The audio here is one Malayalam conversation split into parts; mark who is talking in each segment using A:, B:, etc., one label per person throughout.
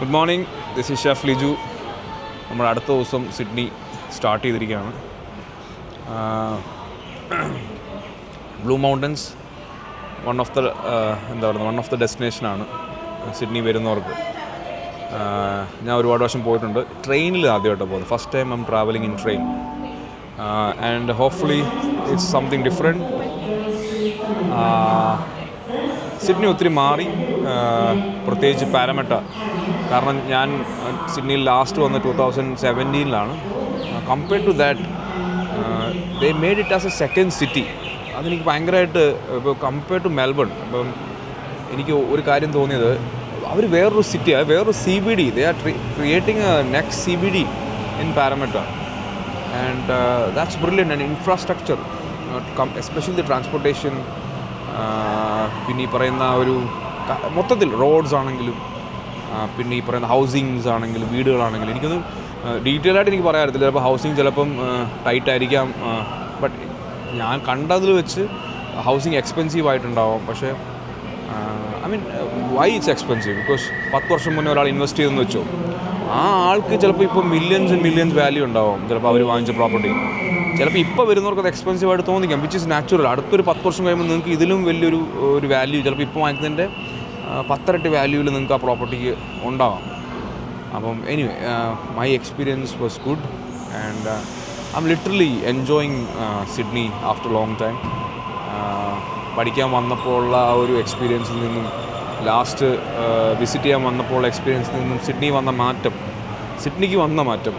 A: Good morning, this is chef Liju. നമ്മൾ അടുത്ത ദിവസം സിഡ്നി സ്റ്റാർട്ട് ചെയ്തിരിക്കുകയാണ്. Blue mountains one of the ഡെസ്റ്റിനേഷനാണ് സിഡ്നി വരുന്നവർക്ക്. ഞാൻ ഒരുപാട് വർഷം പോയിട്ടുണ്ട്. ട്രെയിനിൽ ആദ്യമായിട്ടാണ് പോകുന്നത്. First time I am travelling in train and hopefully it's something different. Sydney ഒത്തിരി മാറി, പ്രത്യേകിച്ച് പാരമെട്ട. കാരണം ഞാൻ സിഡ്നിയിൽ ലാസ്റ്റ് വന്ന 2017 compared to that they made it as a second city. അതെനിക്ക് ഭയങ്കരമായിട്ട് ഇപ്പോൾ കമ്പയർഡ് ടു മെൽബൺ. അപ്പം എനിക്ക് ഒരു കാര്യം തോന്നിയത്, അവർ വേറൊരു സിറ്റിയാണ്, വേറൊരു CBD. They are creating a next CBD in Parramatta and that's brilliant. And infrastructure especially the transportation, പിന്നെ ഈ പറയുന്ന ഒരു മൊത്തത്തിൽ റോഡ്സ് ആണെങ്കിലും, പിന്നെ ഈ പറയുന്ന ഹൗസിങ്സ് ആണെങ്കിലും, വീടുകളാണെങ്കിലും, എനിക്കൊന്നും ഡീറ്റെയിൽ ആയിട്ട് എനിക്ക് പറയാൻ അറിയത്തില്ല. ചിലപ്പോൾ ഹൗസിങ് ചിലപ്പം ടൈറ്റ് ആയിരിക്കാം, ബട്ട് ഞാൻ കണ്ടതിൽ വെച്ച് ഹൗസിങ് എക്സ്പെൻസീവ് ആയിട്ടുണ്ടാവും. പക്ഷേ I mean why it's expensive? Because 10 വർഷം മുന്നേ ഒരാൾ ഇൻവെസ്റ്റ് ചെയ്തെന്ന് വെച്ചോ, ആ ആൾക്ക് ചിലപ്പോൾ ഇപ്പോൾ മില്യൺസ് വാല്യൂ ഉണ്ടാവും ചിലപ്പോൾ അവർ വാങ്ങിച്ച പ്രോപ്പർട്ടി. ചിലപ്പോൾ ഇപ്പോൾ വരുന്നവർക്ക് അത് എക്സ്പെൻസീവായിട്ട് തോന്നിക്കാം, വിച്ച് ഇസ് നാച്ചുറൽ. അടുത്തൊരു 10 വർഷം കഴിയുമ്പോൾ നിങ്ങൾക്ക് ഇതിലും വലിയൊരു വാല്യൂ, ചിലപ്പോൾ ഇപ്പോൾ വാങ്ങിക്കുന്നതിൻ്റെ 10 ഇരട്ടി വാല്യൂവിൽ നിങ്ങൾക്ക് ആ പ്രോപ്പർട്ടിക്ക് ഉണ്ടാവാം. അപ്പം anyway, my experience was good and I M literally enjoying Sydney after long time. പഠിക്കാൻ വന്നപ്പോൾ ഉള്ള ആ ഒരു എക്സ്പീരിയൻസിൽ നിന്നും, ലാസ്റ്റ് വിസിറ്റ് ചെയ്യാൻ വന്നപ്പോൾ ഉള്ള എക്സ്പീരിയൻസിൽ നിന്നും സിഡ്നിക്ക് വന്ന മാറ്റം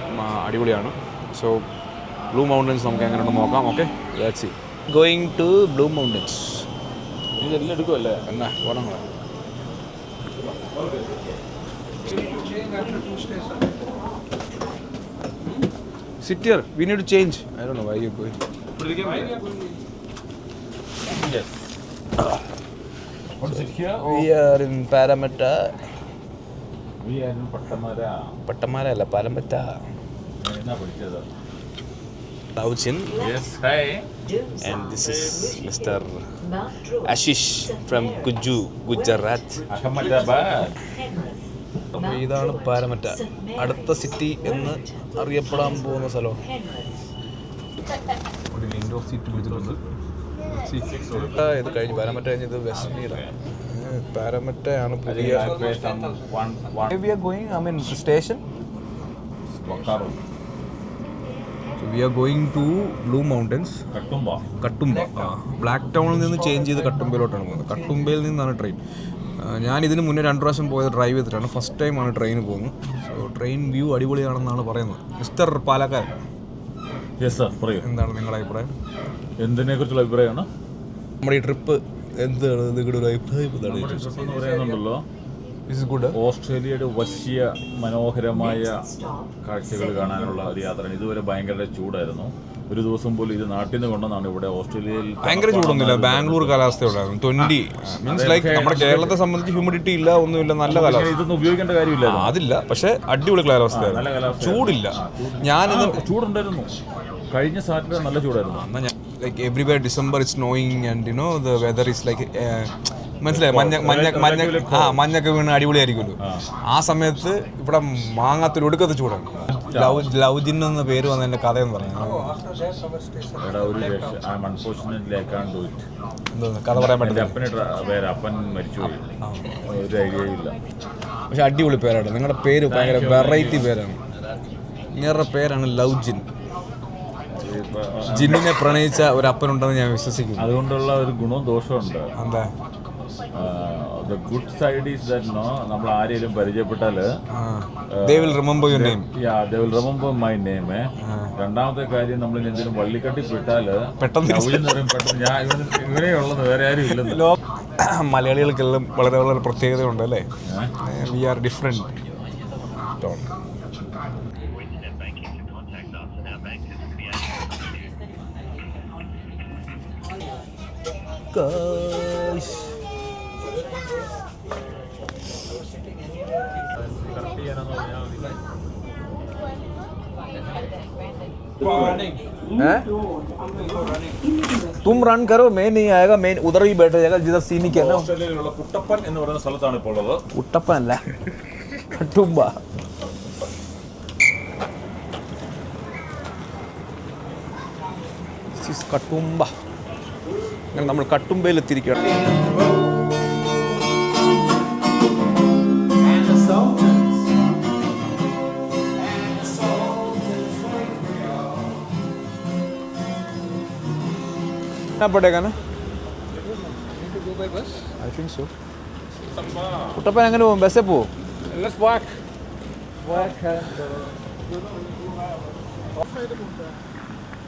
A: അടിപൊളിയാണ്. സോ ബ്ലൂ മൗണ്ടൻസ് നമുക്ക് എങ്ങനെയുണ്ട് നോക്കാം. Okay, let's see. Going to blue Mountains. ഇതെല്ലാം എടുക്കുമല്ലേ എന്നാ പോണം. Sit here. We need to change. I don't know why you're going.
B: Yes. What is it here?
A: We are in Parramatta.
B: We are in Pattamara.
A: Pattamara alla Parramatta.
B: Enna padichadu?
A: Lauchin.
B: Yes. Hi.
A: And this is Mr. Ashish from Gujarat.
B: Ahmedabad.
A: അപ്പോൾ ഇതാണ് പാരമറ്റ, അടുത്ത സിറ്റി എന്ന് അറിയപ്പെടാൻ പോകുന്ന സ്ഥലം. ഒരു വിൻഡോ സീറ്റ് പിടിച്ചിട്ടുണ്ട്. ഇത് കഴിഞ്ഞ് പാരമറ്റ കഴിഞ്ഞത് വെസ്റ്റ്മീഡാണ്. പാരമറ്റയാണ് പുതിയ station. We are going to blue mountains, Katoomba. Black ടൗണിൽ നിന്ന് ചേഞ്ച് ചെയ്ത് കട്ടുംബയിലോട്ടാണ് പോകുന്നത്. കട്ടുംബയിൽ നിന്നാണ് ട്രെയിൻ. ഞാൻ ഇതിന് മുന്നേ 2 പ്രാവശ്യം പോയത് ഡ്രൈവ് ചെയ്തിട്ടാണ്. ഫസ്റ്റ് ടൈമാണ് ട്രെയിന് പോകുന്നത്. സോ ട്രെയിൻ വ്യൂ അടിപൊളിയാണെന്നാണ് പറയുന്നത്. മിസ്റ്റർ പാലക്കാരൻ, എന്താണ് നിങ്ങളുടെ അഭിപ്രായം?
B: എന്തിനെ കുറിച്ചുള്ള അഭിപ്രായമാണ്?
A: നമ്മുടെ ഈ ട്രിപ്പ് എന്താണ് നിങ്ങളുടെ ഒരു അഭിപ്രായം?
B: പറയുന്നുണ്ടല്ലോ, ഓസ്ട്രേലിയയുടെ വലിയ മനോഹരമായ കാഴ്ചകൾ കാണാനുള്ള ഒരു യാത്രയാണ്. ഇതുവരെ ഭയങ്കര ചൂടായിരുന്നു. ഒരു ദിവസം പോലും ഇത് നാട്ടിൽ നിന്ന് കൊണ്ടെന്നാണ് ഇവിടെ ഓസ്ട്രേലിയയിൽ. ഭയങ്കര ചൂടൊന്നുമില്ല, ബാംഗ്ലൂർ കാലാവസ്ഥയുണ്ടായിരുന്നു. 20 മീൻസ് ലൈക്ക് നമ്മുടെ കേരളത്തെ സംബന്ധിച്ച് ഹ്യൂമിഡിറ്റി ഇല്ല, ഒന്നുമില്ല, നല്ല കാലാവസ്ഥ. ഇതൊന്നും ഉപയോഗിക്കേണ്ട കാര്യമില്ല, അതില്ല. പക്ഷേ അടിപൊളി കാലാവസ്ഥയായിരുന്നു, ചൂടില്ല. ഞാനിന്ന് ചൂടുണ്ടായിരുന്നു. കഴിഞ്ഞ സാറ്റർഡേ നല്ല ചൂടായിരുന്നു. എന്നാൽ ഞാൻ like everywhere December it's snowing and you know the weather is like മനസ്സിലായി, മഞ്ഞൊക്കെ വീണ് അടിപൊളിയായിരിക്കുമല്ലോ. ആ സമയത്ത് ഇവിടെ മാങ്ങാത്തൊരു ഒടുക്കത്തെ ചൂടാണ്. ലൗജിൻ എന്ന പേര് വന്നതിൻ്റെ കഥയെന്ന് പറഞ്ഞു. കഥ പറയാൻ പറ്റില്ല, പക്ഷെ അടിപൊളി പേരാണ്. നിങ്ങളുടെ പേര് ഭയങ്കര വെറൈറ്റി പേരാണ്. നിങ്ങളുടെ പേരാണ് ലൗജിൻ. ജിന്നിനെ പ്രണയിച്ച ഒരു അപ്പനുണ്ടെന്ന് ഞാൻ വിശ്വസിക്കുന്നു. അതുകൊണ്ടുള്ള ഒരു ഗുണവും ദോഷമുണ്ട്.
A: എന്താ?
B: The good side is that നമ്മൾ ആരെയും പരിചയപ്പെട്ടാൽ
A: they will remember your name.
B: Yeah, they will remember my name. രണ്ടാമത്തെ കാര്യം, നമ്മൾ എന്തെങ്കിലും വള്ളിക്കട്ടി പെട്ടാൽ പെട്ടെന്ന് ഞാൻ ഇവനെയുള്ളത് വേറെ ആരും ഇല്ലെന്ന്.
A: മലയാളികൾക്കെല്ലാം വളരെ വളരെ പ്രത്യേകതയുണ്ട് അല്ലേ? We are different.
C: तुम रन करो, मैं नहीं आएगा, मैं उधर ही बैठ जाएगा जिधर सीनी के ना.
B: ഓസ്ട്രേലിയയിലുള്ള കുട്ടപ്പൻ എന്ന് പറയുന്ന സ്ഥലത്താണ് ഇപ്പോൾ ഉള്ളത്.
C: കുട്ടപ്പൻ അല്ല, Katumba. This is Katumba. അങ്ങനെ നമ്മൾ കട്ടുമ്പയിൽ എത്തിയിരിക്കുകയാണ്. पड़ेगा ना? I think so. കുട്ടപ്പൻ എങ്ങനെ പോകും? ബസ്സേ പോവും?
A: Let's walk.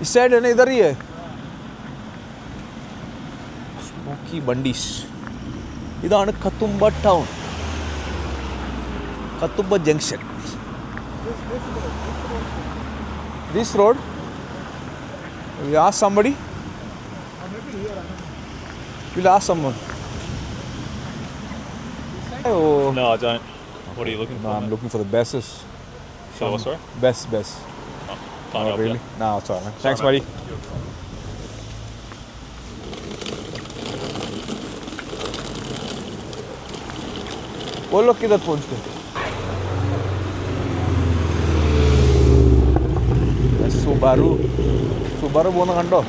C: इस साइड है ना, इधर ही है. Smoky bundies. ഇതാണ് Katoomba town, Katoomba junction. This road will ask somebody. We'll ask someone. Oh,
D: No, I don't. What are you looking
C: no,
D: for?
C: I'm looking for the buses.
D: So what, sorry?
C: Best.
D: Can't help
C: Really?
D: you.
C: No, it's all right. Thanks, buddy. वो लोग किधर पहुंचते? സുബാറു പോകുന്ന കണ്ടോ?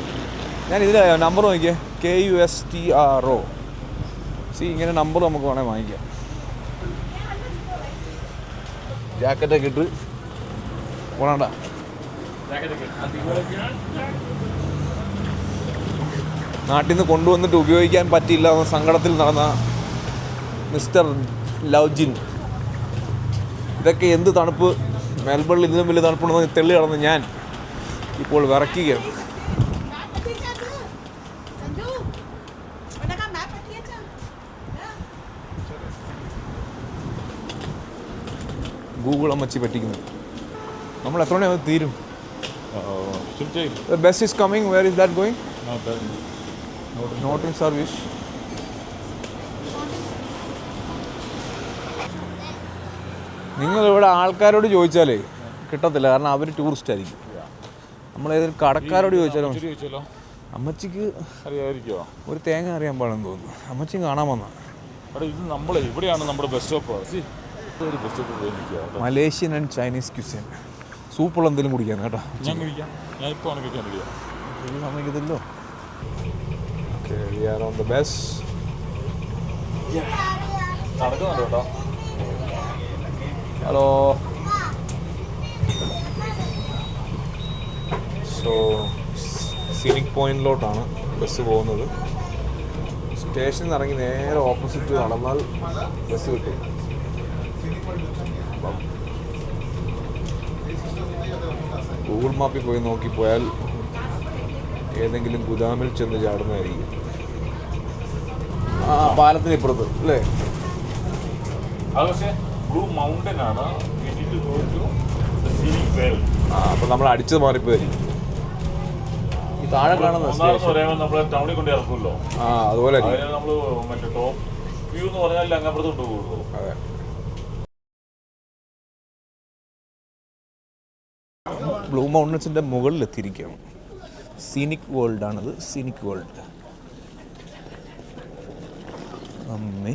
C: ഞാൻ ഇതിൽ നമ്പർ നോക്കിയേ, KUSTRO. ഇങ്ങനെ നമ്പർ നമുക്ക് വേണമെങ്കിൽ വാങ്ങിക്കാം. ജാക്കറ്റൊക്കെ ഇട്ട് പോകണ്ട. നാട്ടിൽ നിന്ന് കൊണ്ടുവന്നിട്ട് ഉപയോഗിക്കാൻ പറ്റില്ല എന്ന സങ്കടത്തിൽ നടന്ന മിസ്റ്റർ ലൗജിൻ. ഇതൊക്കെ എന്ത് തണുപ്പ്, മെൽബണിൽ ഇതിലും വലിയ തണുപ്പുണ്ടെന്ന് തെള്ളി നടന്ന് ഞാൻ ഇപ്പോൾ വിറയ്ക്കുകയാണ്. ഗൂഗിൾ അമ്മച്ചി പറ്റിക്കുന്നു. നമ്മൾ എത്ര മണി അത് തീരും?
B: Should take.
C: The bus is coming. Where is that going?
B: Not
C: Not in service. നിങ്ങളിവിടെ ആൾക്കാരോട് ചോദിച്ചാലേ കിട്ടത്തില്ല, കാരണം അവർ ടൂറിസ്റ്റ് ആയിരിക്കും. നമ്മളേതൊരു കടക്കാരോട് ചോദിച്ചാലോ
B: ചോദിച്ചല്ലോ.
C: അമ്മച്ചിക്ക്
B: അറിയാമായിരിക്കുമോ?
C: ഒരു തേങ്ങ അറിയാൻ പാടെന്ന് തോന്നുന്നു. അമ്മച്ചി കാണാൻ വന്ന
B: അവിടെ ഇത് നമ്മളെ ഇവിടെയാണ് നമ്മുടെ ബസ് സ്റ്റോപ്പ്. ഒരു ബസ് സ്റ്റോപ്പ് പോയി നിൽക്കുക.
C: Malaysian and Chinese cuisine. സൂപ്പുള്ള എന്തെങ്കിലും കുടിക്കാൻ കേട്ടോ.
B: ഞാൻ കഴിക്കാം. ഞാൻ ഇപ്പോൾ ആണ് കഴിക്കാൻ കഴിയാം.
C: ഇത് സമ്മതിക്കത്തില്ലോ. Okay, we are on the bus.
B: നടക്കുന്നുണ്ട് കേട്ടോ.
C: ഹലോ. സോ സീനിക് പോയിന്റിലോട്ടാണ് ബസ് പോകുന്നത്. സ്റ്റേഷനിൽ നിന്ന് ഇറങ്ങി നേരെ ഓപ്പോസിറ്റ് നടന്നാൽ ബസ് കിട്ടും. അപ്പം ഗൂഗിൾ മാപ്പിൽ പോയി നോക്കിപ്പോയാൽ ഏതെങ്കിലും ഗുദാമിൽ ചെന്ന് ചാടുന്നതായിരിക്കും. ആ പാലത്തിന് ഇപ്പുറത്ത് അല്ലേ?
B: അത് പക്ഷേ ബ്ലൂ മൗണ്ടൻ ആണ്.
C: അപ്പം നമ്മൾ അടിച്ചത് മാറിപ്പോയിരിക്കും. ഈ താഴെ കാണുന്ന സ്റ്റേഷൻ
B: നമ്മളെ ടൗണിൽ കൊണ്ട് ഇറക്കുമല്ലോ.
C: ആ അതുപോലെ
B: അതിന് നമ്മൾ മറ്റേ ടോപ്പ് വ്യൂ എന്ന് പറഞ്ഞാൽ അങ്ങപ്പുറത്ത് കൊണ്ടുപോകുള്ളൂ.
C: അതെ. ബ്ലൂ മൗണ്ടൻസിൻ്റെ മുകളിൽ എത്തിയിരിക്കുകയാണ്. സീനിക് വേൾഡ് ആണിത്, സീനിക് വേൾഡ്. അമ്മേ,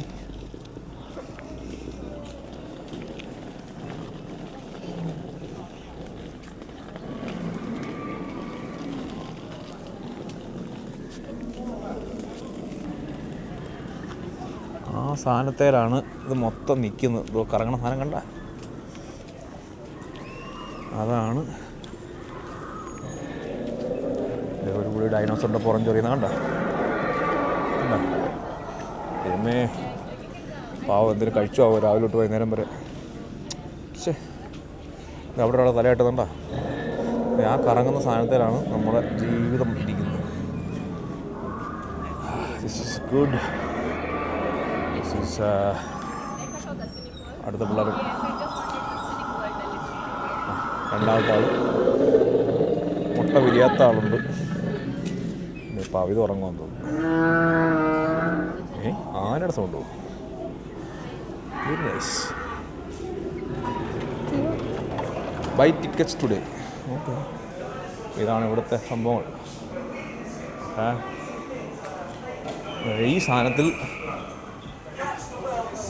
C: ആ സാധനത്തേലാണ് ഇത് മൊത്തം നിൽക്കുന്നത്. ഇതോ കറങ്ങണ സാധനം കണ്ട, അതാണ്. ഒരു കൂടി ഡൈനോസറിൻ്റെ പുറം ചൊറിയുന്ന കണ്ട. എമ്മേ പാവം എന്തെങ്കിലും കഴിച്ചു ആവോ രാവിലെ തൊട്ട് വൈകുന്നേരം വരെ. പക്ഷേ ഇത് അവിടെ ഒരാളെ തലയാട്ടുന്നുണ്ടാ. ആ കറങ്ങുന്ന സാധനത്തിലാണ് നമ്മുടെ ജീവിതം ഇരിക്കുന്നത്. This is good. This is അടുത്ത പിള്ളേർ. രണ്ടാമത്തെ ആൾ മുട്ട വിരിയാത്ത ആളുണ്ട്. പവിത് ഉറങ്ങുമെന്ന് തോന്നുന്നു. ആനയുടെ സൗണ്ട് പോകും. Very nice. Buy tickets today. Okay, ഇതാണ് ഇവിടുത്തെ സംഭവങ്ങൾ. ഈ സാധനത്തിൽ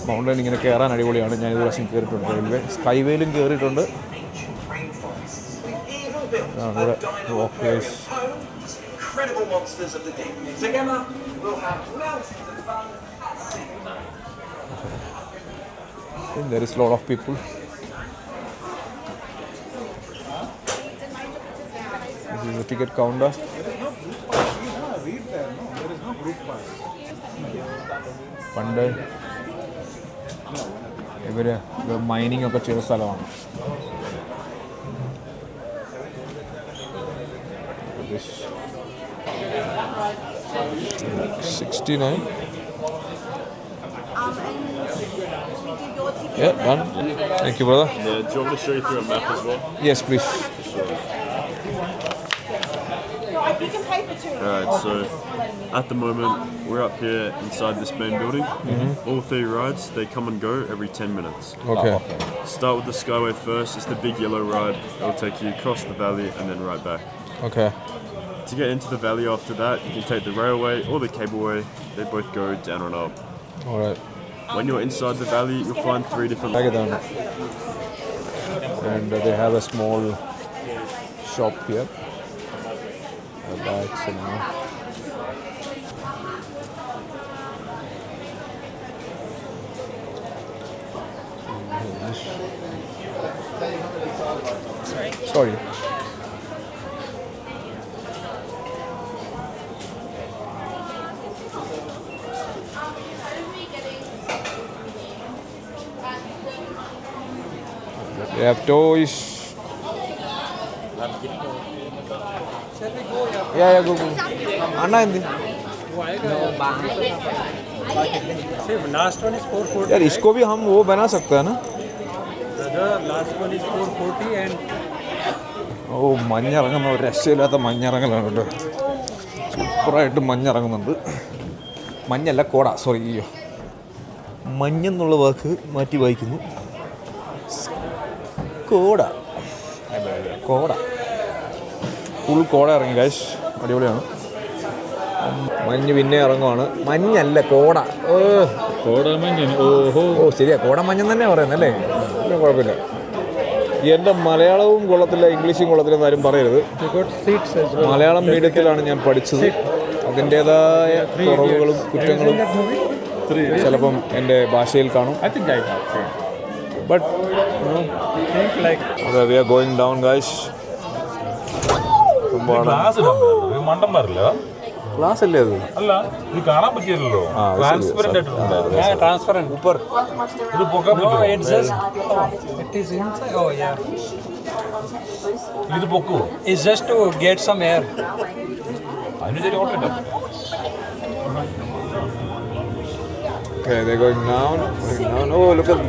C: മൗണ്ടൻ ഇങ്ങനെ കയറാൻ അടിപൊളിയാണ്. ഞാൻ ഒരു പ്രാവശ്യം കയറിയിട്ടുണ്ട് റെയിൽവേ സ്കൈവേയിലും കയറിയിട്ടുണ്ട്. ഇവിടെ rockers. There is a lot of people. This is the ticket counter. പണ്ട് ഇവര് മൈനിങ് ഒക്കെ ചെയ്ത സ്ഥലമാണ്. 69. Yeah, done. Thank you, brother.
D: Do you want me to show you through a map as well?
C: Yes, please.
D: Alright, so at the moment we're up here inside this main building. All 3 rides, they come and go every 10 minutes.
C: Okay.
D: Start with the Skyway first. It's the big yellow ride. It'll take you across the valley and then right back.
C: Okay.
D: To get into the valley after that, you can take the railway or the cableway. They both go down and up.
C: All right.
D: When you're inside the valley, you'll find 3 different...
C: And they have a small shop here. Bags and all. Sorry. They have toys. Yeah, go. Anna in the.
E: Last one is 440
C: यार इसको भी हम वो बना सकते हैं ना.
E: लास्ट वन इज 440 एंड
C: ഓ മഞ്ഞിറങ്ങുന്ന ഒരു രക്ഷയില്ലാത്ത മഞ്ഞിറങ്ങലാണ് കേട്ടോ. സൂപ്പറായിട്ട് മഞ്ഞിറങ്ങുന്നുണ്ട്. മഞ്ഞല്ല കോട, സോറി. അയ്യോ, മഞ്ഞെന്നുള്ള വാക്ക് മാറ്റി വായിക്കുന്നു. കോട കോട ഫുൾ കോട ഇറങ്ങി ഗൈസ്. അടിപൊളിയാണ്. മഞ്ഞ് പിന്നെ ഇറങ്ങുവാണ്. മഞ്ഞല്ല കോട. ഓ ശരിയാ, കോടമഞ്ഞൻ തന്നെ പറയുന്നത് അല്ലേ. കുഴപ്പമില്ല. എൻ്റെ മലയാളവും കൊള്ളത്തില്ല, ഇംഗ്ലീഷും കൊള്ളത്തില്ല എന്നാരും പറയരുത്. മലയാളം മീഡിയത്തിലാണ് ഞാൻ പഠിച്ചത്. അതിൻ്റേതായ കുറവുകളും കുറ്റങ്ങളും ചിലപ്പം എൻ്റെ ഭാഷയിൽ കാണും. But we are going down guys.
B: മണ്ടന്മാരല്ല,
C: ക്ലാസ് അല്ലേ അത്?
B: അല്ല, ഇത് കാണാൻ പറ്റിയല്ലോ. ട്രാൻസ്പെറന്റ് ആയിട്ടുണ്ട്.
E: ट्रांसपेरेंट
C: ऊपर
B: ഇത് പൊക്കാൻ പറ്റുമോ?
E: It just it is inside oh yeah
B: ഇത് പൊക്കുവോ?
E: It's just to get some air
B: അതിന് ശരി auto.
C: Okay, they're going down. Oh, look at.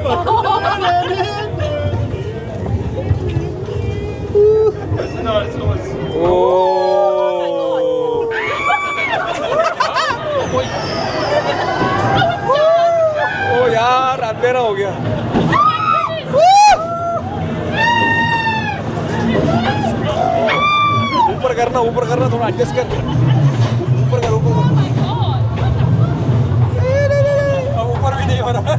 C: Oh यार, अंधेरा हो गया. ऊपर करना थोड़ा एडजस्ट कर. ऊपर कर.
E: ऊपर भी नहीं हो रहा.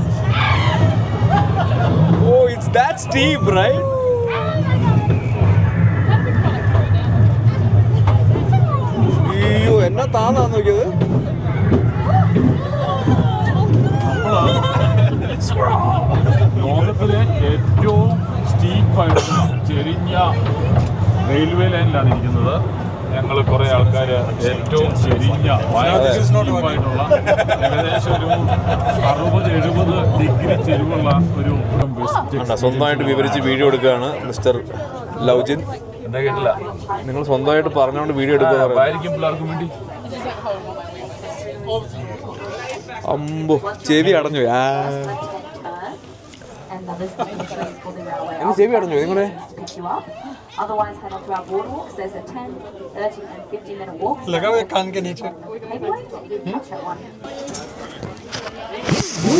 C: Oh, it's that steep, right? അയ്യോ, എന്നാ താന്നാ നോക്കിയത്.
B: ലോകത്തിലെ ഏറ്റവും സ്റ്റീപ്പായിട്ടുള്ള ചെരിഞ്ഞ റെയിൽവേ ലൈനിലാണ് ഇരിക്കുന്നത്. ഞങ്ങൾ കുറേ ആൾക്കാർ ഏറ്റവും ചെരിഞ്ഞ സ്റ്റീപ്പായിട്ടുള്ള ഏകദേശം ഒരു 60-70 ഡിഗ്രി ചെരിവുള്ള ഒരു
C: സ്വന്തമായിട്ട് വിവരിച്ച് വീഡിയോ എടുക്കുകയാണ് മിസ്റ്റർ ലൗജിൻ.
B: എന്താ കേട്ടില്ല?
C: നിങ്ങൾ സ്വന്തമായിട്ട് പറഞ്ഞുകൊണ്ട് വീഡിയോ എടുക്കുക.
B: ആയിരിക്കും പിള്ളേർക്കും വേണ്ടി.
C: അമ്പോ, ചെവി അടഞ്ഞു. എനിക്ക് ചെവി അടഞ്ഞു നിങ്ങളെ.
F: Otherwise, head on to our boardwalks. There's a 10, 30 and 50-minute walk.
E: लगा हुआ है कान के नीचे.
F: Touch at one.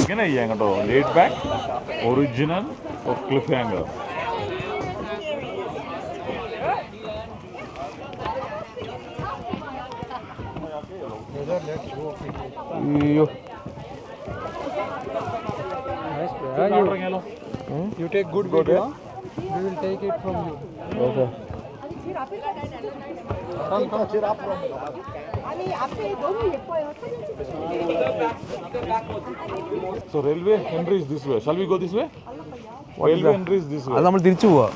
B: ഇങ്ങനെ ചെയ്യാം കേട്ടോ. Late back, original, cliff hunger.
C: അയ്യോ,
E: You take good video. We will take it from you.
C: Okay.
B: So railway entry is this way. Shall we go this way? Railway entry is this way.
C: അത് നമ്മൾ തിരിച്ചു പോവാ,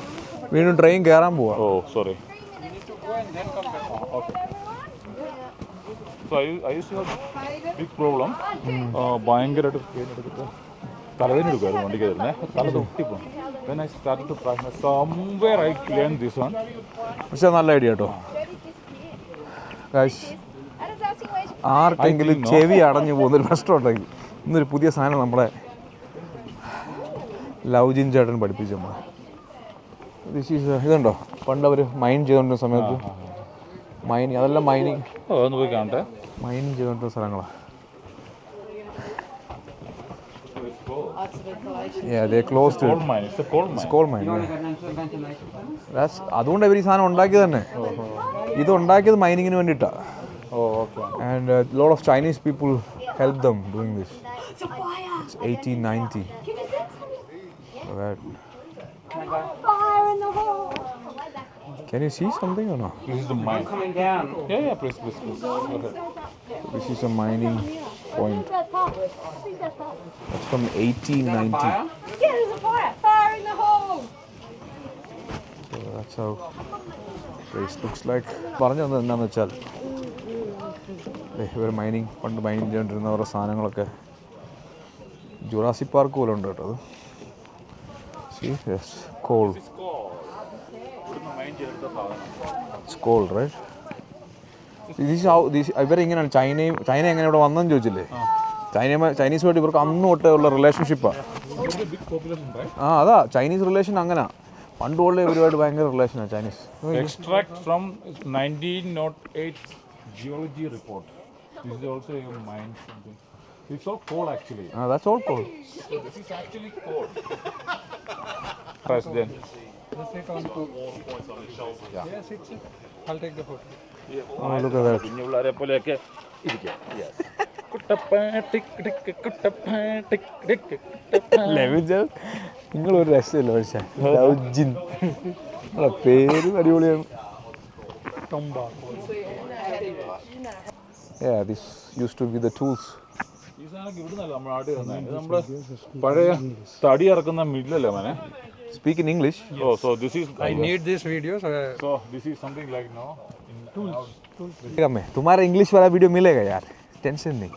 C: വീണ്ടും ട്രെയിൻ കയറാൻ പോവാ.
B: Oh, sorry. So I used to have big problem. ഭയങ്കരമായിട്ട് പെയിൻ എടുത്തിട്ട് തലവേദന എടുക്കുമായിരുന്നു വണ്ടിക്ക് തരുന്നേ, തല തൊട്ടിപ്പോ. When I started to practice, somewhere I learned this one.
C: പക്ഷെ നല്ല ഐഡിയ കേട്ടോ. ആർക്കെങ്കിലും ചെവി അടഞ്ഞു പോകുന്നൊരു പ്രശ്നം ഉണ്ടെങ്കിൽ ഇന്നൊരു പുതിയ സാധനം നമ്മുടെ ലൗജിൻ ചേട്ടൻ പഠിപ്പിച്ചു നമ്മളെ. ഇതുണ്ടോ പണ്ട് അവർ മൈൻ ചെയ്തുകൊണ്ടിരുന്ന സമയത്ത് മൈനിങ്, അതെല്ലാം മൈനിങ്
B: അതൊന്ന് പോയി കാണട്ടെ.
C: മൈനിങ് ചെയ്തുകൊണ്ടിരുന്ന സ്ഥലങ്ങളാണ്. Yeah, they closed it.
B: Coal mine. It's a coal mine.
C: It's coal mine. അതുകൊണ്ട് ഇവർ ഈ സാധനം ഉണ്ടാക്കിയത് തന്നെ. ഇത് ഉണ്ടാക്കിയത് മൈനിങ്ങിന് വേണ്ടിയിട്ടാണ്.
B: Oh, okay.
C: And a lot of Chinese people helped them doing this. It's 1890. Right.
F: Fire in the hole!
C: Can you see something or no?
B: This is the mine.
E: Coming down.
B: Yeah, please. Okay.
C: This is a mining point. That's from 1890.
F: Yeah, there's a fire! Fire in the hole!
C: So that's how place looks like. പറഞ്ഞു വന്നത് എന്താണെന്ന് വെച്ചാൽ ഇവർ മൈനിങ് പണ്ട് മൈനിങ് ചെയ്തുകൊണ്ടിരുന്ന ഓരോ സാധനങ്ങളൊക്കെ ജുറാസിക് പാർക്ക് പോലെ ഉണ്ട് കേട്ടോ. അത് See, yes, coal. It's coal, right? This is how ഇവർ ഇങ്ങനെയാണ് ചൈന എങ്ങനെ ഇവിടെ വന്നെന്ന് ചോദിച്ചില്ലേ. ചൈനീസുമായിട്ട് ഇവർക്ക് അന്ന് തൊട്ടേ ഉള്ള റിലേഷൻഷിപ്പാണ്. അതാ ചൈനീസ് റിലേഷൻ അങ്ങനെ പണ്ട് തൊട്ടേ ഇവരുമായിട്ട് ഭയങ്കര റിലേഷനാണ് Chinese.
B: Extract from 1908 geology report. This is also a mine something. It's all coal actually.
C: That's all coal.
B: This is actually coal. President.
E: Just sit on two. Yeah, sit. I'll take the photo.
C: Oh, look at that.
B: കുഞ്ഞുപിള്ളേരെ പോലെയൊക്കെ ഇരിക്കാം. Yes.
C: നിങ്ങളൊരു രസമില്ല പക്ഷേ ലൗജിൻ പേര് അടിപൊളിയാണ്. Yeah, this used to be the tools.
B: ഈ സാധനം ഇവിടുന്നല്ല നമ്മൾ ആടി വന്നത്. ഇത് നമ്മുടെ പഴയ തടി ഇറക്കുന്ന മില്ലല്ലേ മോനെ.
C: Speak in English.
B: Oh, so this is.
E: I need this video. So
B: this is something like no. Tools.
C: तुम्हारा इंग्लिश वाला वीडियो मिलेगा यार, टेंशन नहीं.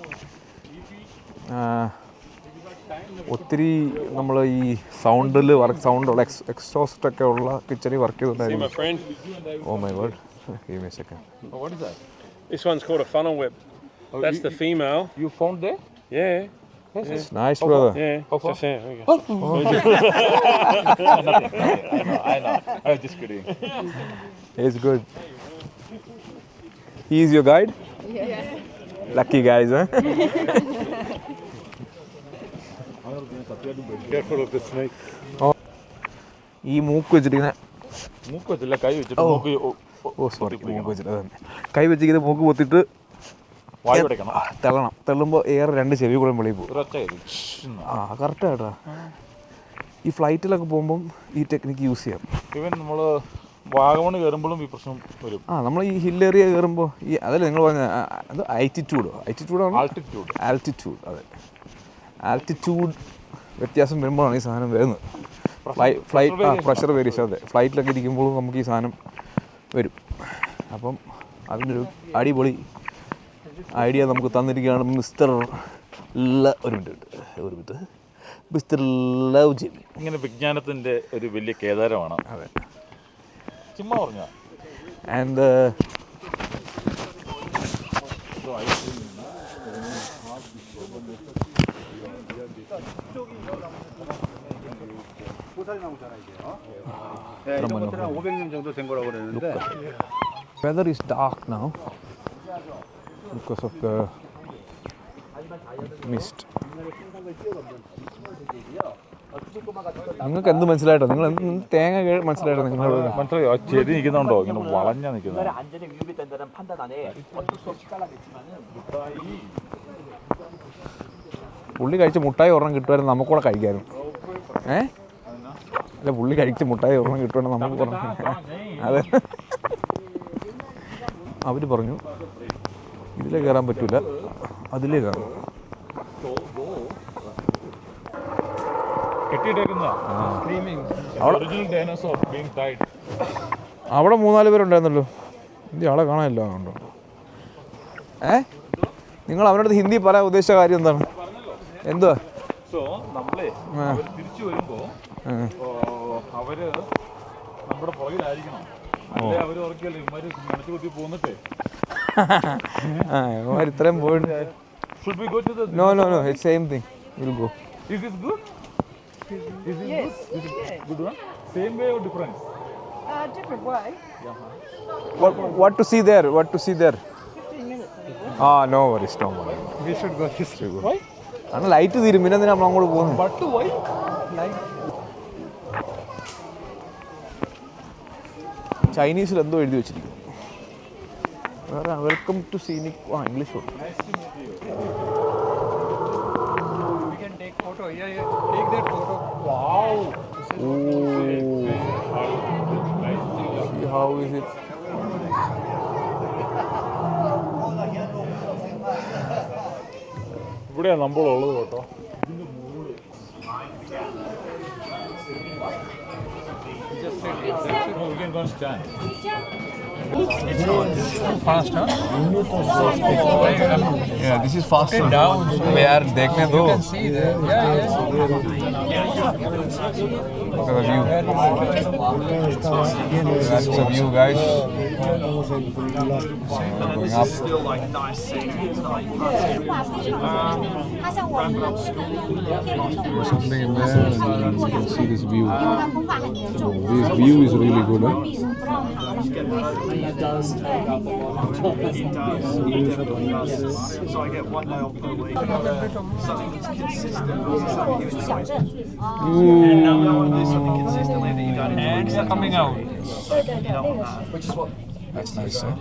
C: ഒത്തിരി നമ്മൾ ഈ സൗണ്ടിൽ സൗണ്ടുള്ള എക്സോസ്റ്റൊക്കെ ഉള്ള കിച്ചണിൽ വർക്ക് ചെയ്തിട്ടുണ്ടായിരുന്നു.
G: My friend,
C: Oh my god, give me a second.
B: What is that?
G: this one's called a funnel web. That's the female.
B: You found there?
G: Yeah.
C: It's nice, brother.
G: Yeah.
B: How far?
G: Just here. There you go.
B: I know. I was just kidding.
C: It's good. He is your guide?
F: Yeah.
C: Lucky guys, huh?
B: Careful of the snake.
C: ഈ മൂക്ക് വെച്ചിട്ടിങ്ങനെ
B: മൂക്ക് വെച്ചില്ല, കൈ വെച്ചിട്ട് മൂക്ക്
C: സോറി മൂക്ക് വെച്ചിട്ട് തന്നെ കൈ വെച്ചിങ്ങനെ മൂക്ക് പൊത്തിട്ട്
B: വായു അടയ്ക്കണം.
C: തള്ളണം. തള്ളുമ്പോൾ എയർ രണ്ട് ചെവി കൂടെ വെളിയിൽ പോകും.
B: ഒരൊറ്റ
C: കറക്റ്റായിട്ടാ. ഈ ഫ്ലൈറ്റിലൊക്കെ പോകുമ്പം ഈ ടെക്നിക്ക് യൂസ് ചെയ്യാം.
B: ഇവൻ നമ്മൾ വാഗമണ് കയറുമ്പോഴും ഈ പ്രശ്നം വരും.
C: നമ്മൾ ഈ ഹിൽ ഏരിയ കയറുമ്പോൾ ഈ അതല്ലേ നിങ്ങൾ പറഞ്ഞ അത് ആൾട്ടിറ്റ്യൂഡ് അതെ ആൾട്ടിറ്റ്യൂഡ് വ്യത്യാസം വരുമ്പോഴാണ് ഈ സാധനം വരുന്നത്. Pressure variation. അതെ, ഫ്ലൈറ്റിലൊക്കെ ഇരിക്കുമ്പോഴും നമുക്ക് ഈ സാധനം വരും. അപ്പം അതിനൊരു അടിപൊളി ഐഡിയ നമുക്ക് തന്നിരിക്കുകയാണ് മിസ്റ്റർ മിസ്റ്റർ ലൗജിൻ.
B: ഇങ്ങനെ വിജ്ഞാനത്തിൻ്റെ ഒരു വലിയ കേദാരമാണ്.
C: അതെ,
B: ചുമ്മാ പറഞ്ഞ.
C: And weather is dark now because of the mist. നിങ്ങൾക്ക് എന്ത് മനസ്സിലായിട്ടോ? നിങ്ങൾ തേങ്ങ മനസ്സിലായിട്ടോ? നിങ്ങൾ
B: മനസ്സിലായോ? ചെടി നിൽക്കുന്നുണ്ടോ ഇങ്ങനെ വളഞ്ഞാ നിൽക്കുന്നത്?
C: പുള്ളി കഴിച്ച മുട്ടായി ഒരെണ്ണം കിട്ടുമായിരുന്നു, നമുക്കൂടെ കഴിക്കായിരുന്നു. അല്ല പുള്ളി കഴിച്ച് മുട്ടായി ഒരെണ്ണം കിട്ടുമെന്ന് നമുക്ക് പറഞ്ഞു. അതെ, അവർ പറഞ്ഞു ഇതിലേ കയറാൻ പറ്റില്ല, അതിലേ കയറും. അവിടെ 3-4 പേരുണ്ടായിരുന്നല്ലോ. ഹിന്ദി ആളെ കാണാനില്ല. ഉണ്ടോ? നിങ്ങൾ അവനടുത്ത് ഹിന്ദി പറയാൻ ഉദ്ദേശിച്ച കാര്യം എന്താണ്? എന്തുവാ?
B: തിരിച്ചു വരുമ്പോ അവര് നമ്മുടെ പുറകിലായിരിക്കണം. അവര് ഉറക്കിയല്ലേ ഇവന്മാര് മനസ്സ് കുത്തി പോന്നിട്ടേ
C: ഇത്രയും പോയിട്ട് no it's same thing. Will go.
B: Is this good? Is this
H: Yes.
B: good? Is it good one? Same way or different?
H: Different way.
C: What to see there?
H: 15 minutes.
C: No worries.
E: We should go this way.
B: Why?
C: ആണ് ലൈറ്റ് തീരും, പിന്നെ എന്തിനാ നമ്മൾ അങ്ങോട്ട് പോകുന്നത്?
B: But why?
C: ചൈനീസിൽ എന്തോ എഴുതി വെച്ചിരിക്കും. വേറെ welcome to scenic. English.
E: We can take photo. Yeah. Take that photo.
B: Wow.
C: How is it?
B: ഇവിടെയാണ് നമ്മളുള്ളത് കേട്ടോ. We can go and stand.
E: Fast, huh?
C: Yeah, this is faster. यार देखने दो.
E: See there. Yeah.
C: Look at the view. That's the view, guys. Going up.
I: Still like nice scenery. It's not like you can't see
C: Something in there, and you can see this view. This view is really good, huh?
I: It does take up a lot of time. It definitely does. So I get 1 day off per week. Something that's consistent. Something you enjoy. And now we don't want to do something consistently that you don't enjoy.
E: Hands are coming out.
I: You don't want that. Which is what.
C: That's nice, huh?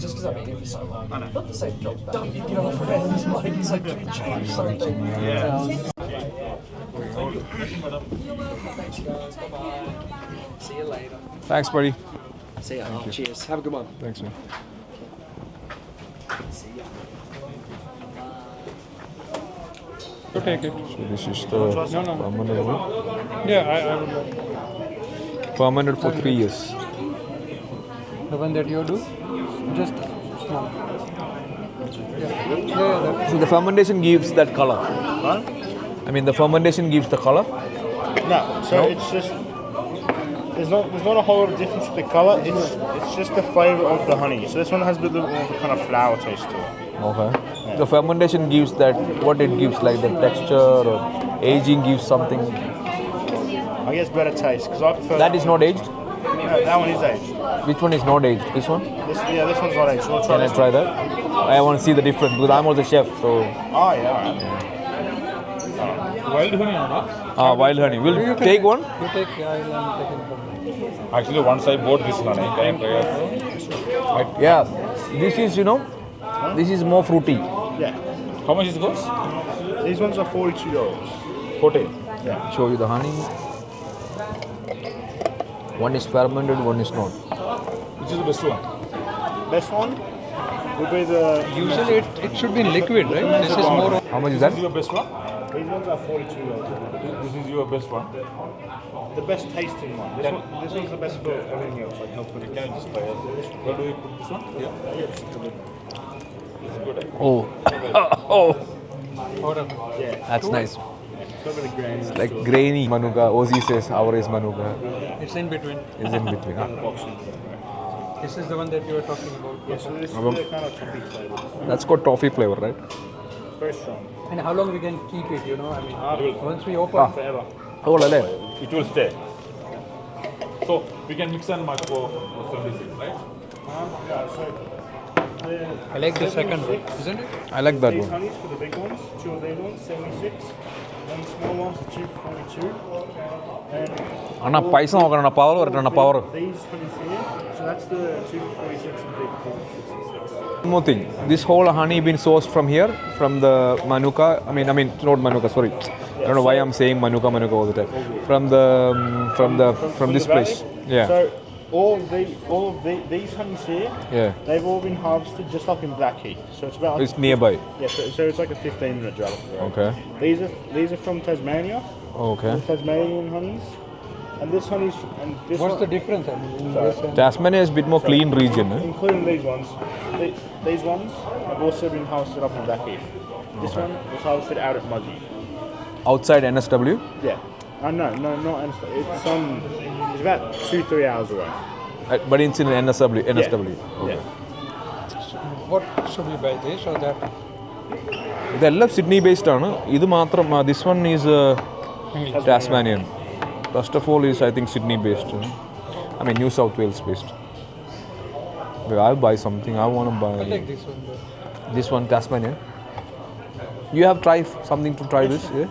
I: Just because I've been here for so long. I know. Not to say jobs back. Don't get off friends. Like, it's like, can we change something? Yeah. See you later.
C: Thanks, buddy.
I: See ya. Cheers. Have a good one.
C: Thanks, man.
E: You take it.
C: So this is the permanent one.
E: Yeah, I would like
C: Permanent for 3 years.
E: the one that you do. Just small. Yeah.
C: So the fermentation gives that color. I mean, the fermentation gives the color.
J: No, so it's just there's not a whole lot of difference with the colour. It's just the flavour of the honey. So this one has a bit more of a kind of flower taste to it.
C: Okay. The fermentation gives that, what it gives, like the texture, or aging gives something.
J: I guess better taste because I prefer.
C: That is not aged.
J: No, that one is aged.
C: Which one is not aged? This one?
J: This one's not aged. So we'll try
C: Can I
J: this
C: try
J: one.
C: that? I want to see the difference because I'm also chef. So
J: Oh yeah, alright.
B: Wild honey ആണോ?
C: wild honey. We'll take one.
E: You take. I'll take it from there.
B: Actually, once I bought this honey, can I try it?
C: Yeah. This is, this is more fruity.
J: Yeah.
B: How much is it cost?
J: These ones are $42.
B: 40.
C: Show you the honey. One is fermented, one is not.
B: Which is the best one?
J: Best one would be the.
E: Usually it should be in liquid, right? This is more.
C: How much is
B: This
C: that?
B: is your best one?
J: These ones are $42.
B: This is your best one.
J: The best tasting one. This one's the best for everything else. Like health food.
B: Can I just try it? Where do we put this one? Yeah.
J: Yes.
B: This is good.
C: Oh. Oh.
J: Yeah.
C: That's nice.
J: It's got a bit of grain.
C: It's like grainy manuka. Ozzy says our is manuka.
E: It's in between.
C: Is in between. Huh?
E: This is the one that you were talking about.
J: Yeah, so this is the kind of toffee flavour.
C: That's got toffee flavor, right?
J: Very strong.
E: And how long we can keep it? I mean, once we open.
J: Forever.
C: Oh, lale.
B: It will stay. So we can mix and match for 26, right?
E: I like the second one, isn't it?
C: I like that
J: These
C: one.
J: honeys for the big ones, 2 of these ones, 76. Then small ones are 242. And
C: Anna, paisa nokkana power varatana power.
J: these honeys here, so that's the 246 and big 266.
C: One more thing. This whole honey been sourced from here, from the manuka. I mean, not manuka. Sorry, I don't know why I'm saying Manuka all the time. From this place. Yeah.
J: So all of these honeys here,
C: Yeah.
J: they've all been harvested just up in Blackheath. So it's about
C: It's nearby.
J: Yeah, so it's like a 15-minute drive. up the road.
C: Okay.
J: These are from Tasmania.
C: Okay.
J: The Tasmanian honeys, and this honey's and this
E: What's
J: one,
E: the difference? I mean, in
J: Sorry.
E: this and
C: Tasmania is a bit more clean region. Eh?
J: including these ones. These ones have also been harvested up in Blackheath. This one was harvested out at Muzzy.
C: Outside NSW.
J: Yeah. No, not Anstey. It's about 2-3 hours away.
C: But it's in NSW. NSW.
J: Yeah.
C: Okay.
E: what should we buy this or that?
C: ഇതെല്ലാം സിഡ്നി ബേസ്ഡ് ആണ്. ഇത് മാത്രം this one is Tasmanian. First of all is I think Sydney based. I mean New South Wales based. I'll buy something. I want to buy
E: I like this one though.
C: this one Tasmanian. You have tried something to try this? Yeah?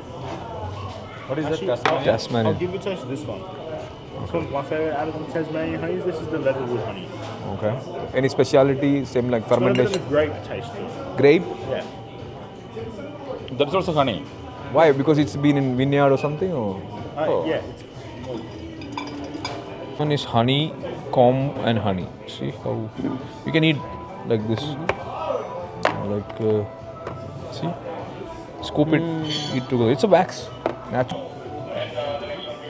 B: What is
J: Actually,
B: that?
C: Tasmanian.
J: I'll give you a taste of this one. This one's my favourite out of the Tasmanian honeys. This is the Leatherwood honey.
C: Okay. Any speciality? Same like
J: It's got a bit
C: fermentation?
J: of a grape taste to it.
C: Grape?
J: Yeah.
B: That's also honey.
C: Why? Because it's been in vineyard or something? Or?
J: Yeah.
C: One is honey, comb and honey. See how you can eat like this. Like see, scoop it, eat together. It's a wax, natural.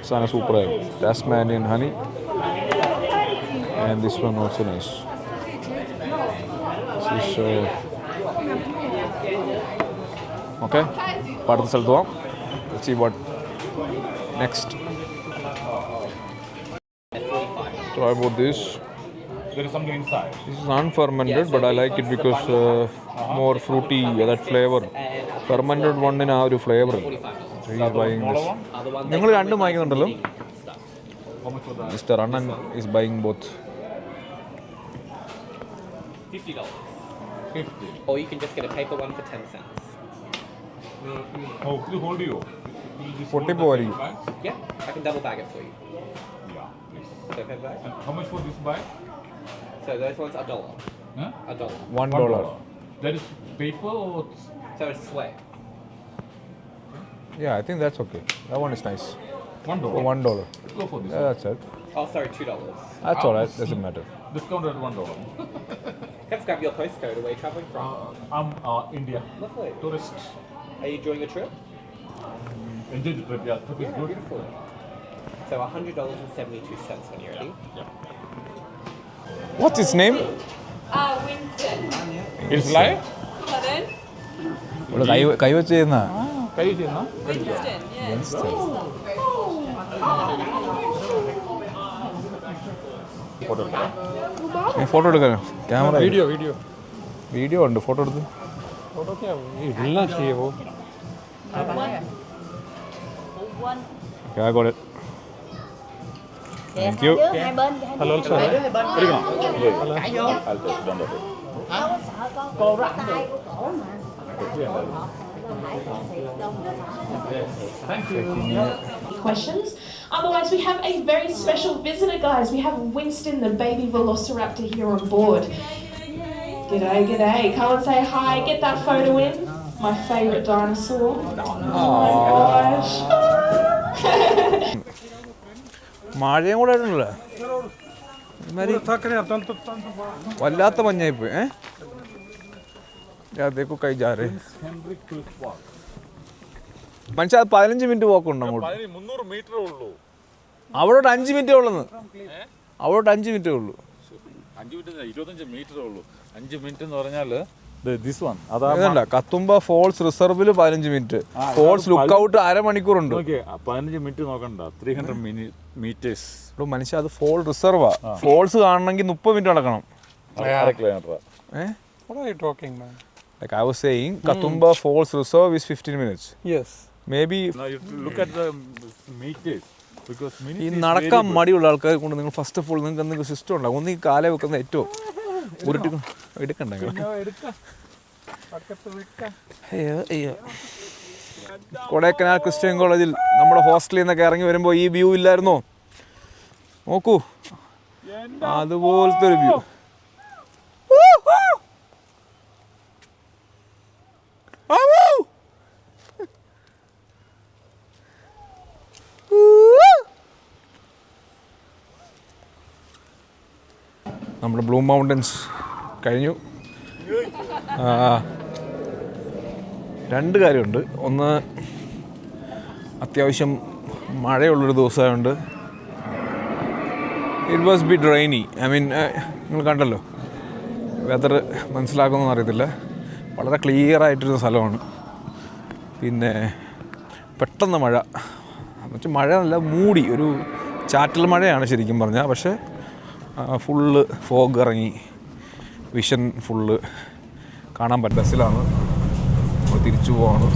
C: Sana super. Tasmanian honey, and this one also nice. This is okay. Part of the saldo. Let's see what next. Try about this.
B: There is something inside.
C: This is unfermented, but I like it because more fruity, that flavor. Fermented one in our flavor. So he is buying this. നിങ്ങൾ രണ്ടും വാങ്ങിക്കുന്നുണ്ടല്ലോ. Mr. Annan is buying both.
K: $50.
B: 50.
K: Or you can just get a paper one for 10 cents.
B: Oh, please hold you.
C: പൊട്ടിപ്പോവായിരിക്കും.
K: Yeah, I can double bag it for you.
B: Yeah, please.
K: So paper bag.
B: And how much for this bag?
K: So those ones are $1.
B: Huh?
K: $1.
C: $1.
B: That is paper or
K: So it's sweat.
C: Yeah, I think that's okay. That one is nice.
B: $1?
C: For $1.
B: Let's go for this.
C: Yeah, that's it.
K: Oh, sorry, $2.
C: That's alright. Doesn't matter.
B: Discount at $1.
K: Let's grab your postcode. Where you traveling from?
B: I'm India.
K: Lovely.
B: Tourist.
K: Are you enjoying your trip?
B: Enjoy the trip. Yeah, trip is good.
K: Beautiful. So $100.72 when you're ready.
C: What's his name?
H: Winston.
B: It's live?
H: Pardon?
C: കൈവച്ച് ചെയ്യുന്ന
H: Winston, yeah.
C: ഫോട്ടോ എടുക്കാനോ? Camera
E: Video.
C: വീഡിയോ ഉണ്ട്. ഫോട്ടോ എടുത്ത്
E: Photo क्या? ये हिलना चाहिए वो.
C: Okay, I got it. Thank you.
E: Hello, sir.
B: I'll take down the
L: questions. Otherwise, we have a very special visitor, guys. We have Winston, the baby velociraptor, here on board. G'day, g'day. Come and say hi. Get that photo in. My favourite dinosaur. Oh my gosh.
C: മഴയും കൂടെ ആയിട്ടുണ്ടല്ലോ. വല്ലാത്ത മഞ്ഞായിപ്പോയി. देखो कहीं जा रहे മനുഷ്യ 15 മിനിറ്റ് പോക്കുണ്ട് അങ്ങോട്ട്.
B: 300 മീറ്റർ ഉള്ളൂ.
C: അവിടോട്ട് 5 മിനിറ്റേ ഉള്ളൂ. അവിടോട്ട് 5 മിനിറ്റേ ഉള്ളൂ.
B: 5 മിനിറ്റ് 25 മീറ്റർ ഉള്ളൂ. 5 മിനിറ്റ് എന്ന് പറഞ്ഞാൽ ദിസ് വൺ
C: അതല്ല, കത്തുമ്പ ഫോൾസ് റിസർവിൽ 15 മിനിറ്റ്, ഫോൾസ് ലുക്ക് ഔട്ട് അരമണിക്കൂറുണ്ട്.
B: 15 മിനിറ്റ് നോക്കണ്ട, 300 മീറ്റേഴ്സ്.
C: മനുഷ്യ അത് ഫോൾ റിസർവാ. ഫോൾസ് കാണണമെങ്കിൽ 30 മിനിറ്റ് നടക്കണം.
E: What are you talking, man?
C: Like I was saying, Katumba Falls Reserve is 15 minutes.
E: Yes.
C: Maybe.
B: Now you look at the meters because
C: ഈ നടക്കാൻ മടിയുള്ള ആൾക്കാരെ കൊണ്ട് നിങ്ങൾ ഫസ്റ്റ് ഓഫ് ഓൾ നിങ്ങൾക്ക് എന്തെങ്കിലും സിസ്റ്റം ഉണ്ടാകും. ഒന്ന് ഈ കാലേ വെക്കുന്ന ഏറ്റവും ഉരുട്ടി എടുക്കണ്ട. കൊടൈക്കനാൽ ക്രിസ്ത്യൻ കോളേജിൽ നമ്മുടെ ഹോസ്റ്റലിൽ നിന്നൊക്കെ ഇറങ്ങി വരുമ്പോൾ ഈ വ്യൂ ഇല്ലായിരുന്നോ? നോക്കൂ, അതുപോലത്തെ ഒരു വ്യൂ. നമ്മുടെ ബ്ലൂ മൗണ്ടൻസ് കഴിഞ്ഞു. രണ്ട് കാര്യമുണ്ട്. ഒന്ന്, അത്യാവശ്യം മഴയുള്ളൊരു ദിവസമായതുകൊണ്ട് it was bit rainy. I mean നിങ്ങൾ കണ്ടല്ലോ, വെതർ മനസ്സിലാക്കുമെന്ന് അറിയത്തില്ല. വളരെ ക്ലിയർ ആയിട്ടൊരു സ്ഥലമാണ്. പിന്നെ പെട്ടെന്ന് മഴ, എന്നുവെച്ചാൽ മഴ നല്ല മൂടി, ഒരു ചാറ്റൽ മഴയാണ് ശരിക്കും പറഞ്ഞാൽ. പക്ഷേ ഫുള്ള് ഫോഗ് ഇറങ്ങി, വിഷൻ ഫുള്ള് കാണാൻ പറ്റും. ബസ്സിലാണ് നമ്മൾ തിരിച്ചു പോവാണ്.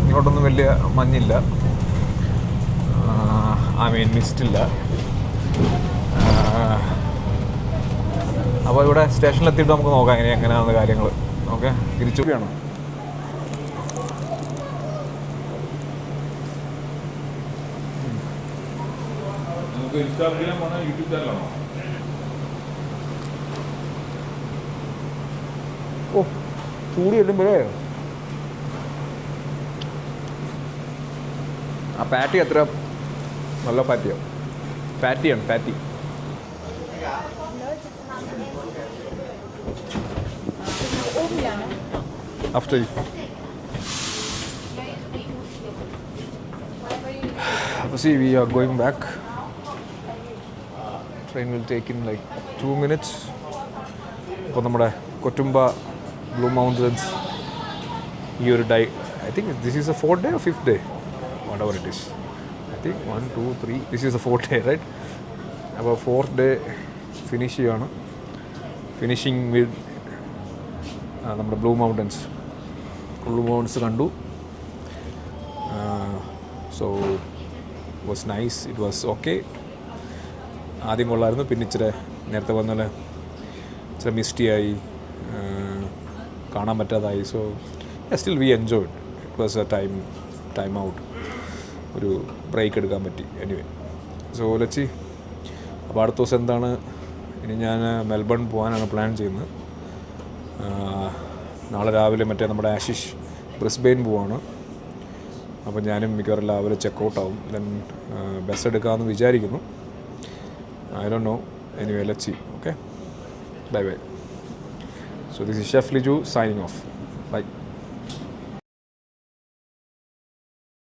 C: ഇങ്ങോട്ടൊന്നും വലിയ മഞ്ഞില്ല, ഐ മീൻ മിസ്റ്റില്ല. അപ്പോൾ ഇവിടെ സ്റ്റേഷനിലെത്തിയിട്ട് നമുക്ക് നോക്കാം എങ്ങനെയാണ് കാര്യങ്ങൾ. ഓക്കെ, തിരിച്ചു പോവുകയാണ്.
B: യൂട്യൂബ് ചാനലാണോ?
C: ഓ, ചൂട് ചെല്ലുമ്പോഴേ ആ പാറ്റി അത്ര നല്ല പാറ്റിയാണ്. പാറ്റി after you. See, we are going back. Train will take in like 2 minutes. അപ്പോൾ നമ്മുടെ കൊറ്റുമ്പ ബ്ലൂ മൗണ്ടൻസ് ഈ ഒരു I think this is the 4th day or 5th day, whatever it is. I think 1, 2, 3, this is the 4th day, right? അപ്പോൾ 4th day ഫിനിഷ് ചെയ്യാണ്. ഫിനിഷിങ് വിത്ത് നമ്മുടെ ബ്ലൂ മൗണ്ടൻസ് കണ്ടു. So was nice, it was okay. ആദ്യം കൊള്ളായിരുന്നു, പിന്നെ ഇച്ചിരി നേരത്തെ പറഞ്ഞ ഇച്ചിരി മിസ്റ്റിയായി, കാണാൻ പറ്റാതായി. So still we enjoyed. It was a time out, ഒരു ബ്രേക്ക് എടുക്കാൻ പറ്റി. എനിവേ, സോ ലച്ചി, അപ്പോൾ അടുത്ത ദിവസം എന്താണ്, ഇനി ഞാൻ മെൽബൺ പോകാനാണ് പ്ലാൻ ചെയ്യുന്നത്. നാളെ രാവിലെ മറ്റേ നമ്മുടെ ആശിഷ് ബ്രിസ്ബെയിൻ പോവാണ്. അപ്പോൾ ഞാനും മിക്കവാറും രാവിലെ ചെക്കൗട്ട് ആവും. ദെൻ ബസ് എടുക്കാമെന്ന് വിചാരിക്കുന്നു. I don't know. Anyway, let's see. Okay, bye bye. So this is Chef Liju signing off.